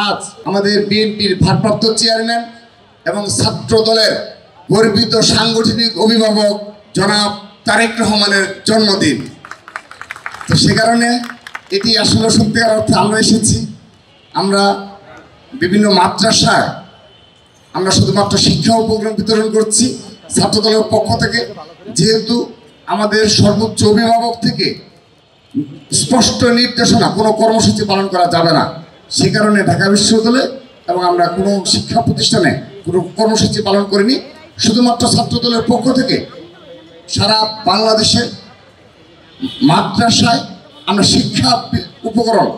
আজ আমাদের বিএনপির ভারপ্রাপ্ত চেয়ারম্যান এবং ছাত্র দলের গর্বিত সাংগঠনিক অভিভাবক জনাব তারেক রহমানের জন্মদিন। তো সে কারণে এটি আসলে সত্যিকার অর্থে আমরা এসেছি। আমরা বিভিন্ন মাদ্রাসায় আমরা শুধুমাত্র শিক্ষা উপকরণ বিতরণ করছি ছাত্র দলের পক্ষ থেকে, যেহেতু আমাদের সর্বোচ্চ অভিভাবক থেকে স্পষ্ট নির্দেশনা কোনো কর্মসূচি পালন করা যাবে না। সে কারণে ঢাকা বিশ্ববিদ্যালয়ে এবং আমরা কোনো শিক্ষা প্রতিষ্ঠানে কোনো কর্মসূচি পালন করিনি। শুধুমাত্র ছাত্র দলের পক্ষ থেকে সারা বাংলাদেশে মাদ্রাসায় আমরা শিক্ষা উপকরণ,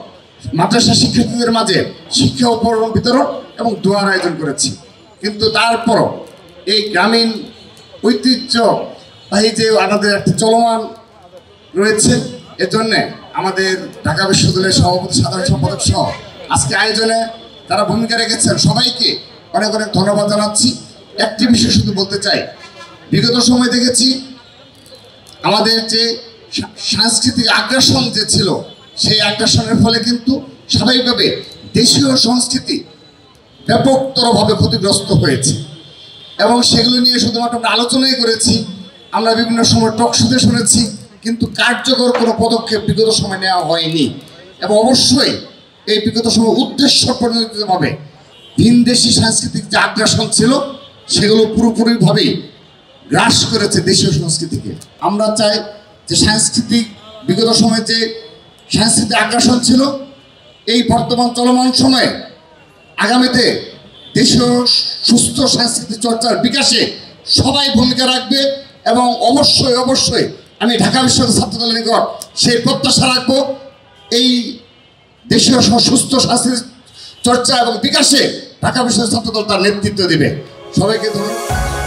মাদ্রাসা শিক্ষার্থীদের মাঝে শিক্ষা উপকরণ বিতরণ এবং দোয়ার আয়োজন করেছি। কিন্তু তারপরও এই গ্রামীণ ঐতিহ্য এই যে আমাদের একটা চলমান রয়েছে, এজন্যে আমাদের ঢাকা বিশ্ববিদ্যালয়ের সভাপতি, সাধারণ সম্পাদক সহ আজকে আয়োজনে যারা ভূমিকা রেখেছেন সবাইকে অনেক অনেক ধন্যবাদ জানাচ্ছি। একটি বিষয় শুধু বলতে চাই, বিগত সময় দেখেছি আমাদের যে সাংস্কৃতিক আগ্রাসন যে ছিল, সেই আগ্রাসনের ফলে কিন্তু স্বাভাবিকভাবে দেশীয় সংস্কৃতি ব্যাপকতরভাবে ক্ষতিগ্রস্ত হয়েছে এবং সেগুলো নিয়ে শুধুমাত্র আমরা আলোচনাই করেছি, আমরা বিভিন্ন সময় টকশোতে শুনেছি, কিন্তু কার্যকর কোনো পদক্ষেপ বিগত সময় নেওয়া হয়নি। এবং অবশ্যই এই বিগত সময় উদ্দেশ্য প্রণোদিতভাবে ভিনদেশি সাংস্কৃতিক যে আগ্রাসন ছিল সেগুলো পুরোপুরিভাবেই গ্রাস করেছে দেশীয় সংস্কৃতিকে। আমরা চাই যে সাংস্কৃতিক বিগত সময়ে যে সাংস্কৃতিক আগ্রাসন ছিল, এই বর্তমান চলমান সময়ে আগামীতে দেশীয় সুস্থ সাংস্কৃতিক চর্চার বিকাশে সবাই ভূমিকা রাখবে এবং অবশ্যই অবশ্যই আমি ঢাকা বিশ্ববিদ্যালয় ছাত্র দলের নিকট সেই প্রত্যাশা রাখবো, এই দেশীয় সুস্থ সাংস্কৃতিক চর্চা এবং বিকাশে ঢাকা বিশ্ববিদ্যালয় ছাত্র দল তার নেতৃত্ব দেবে। সবাইকে ধন্যবাদ।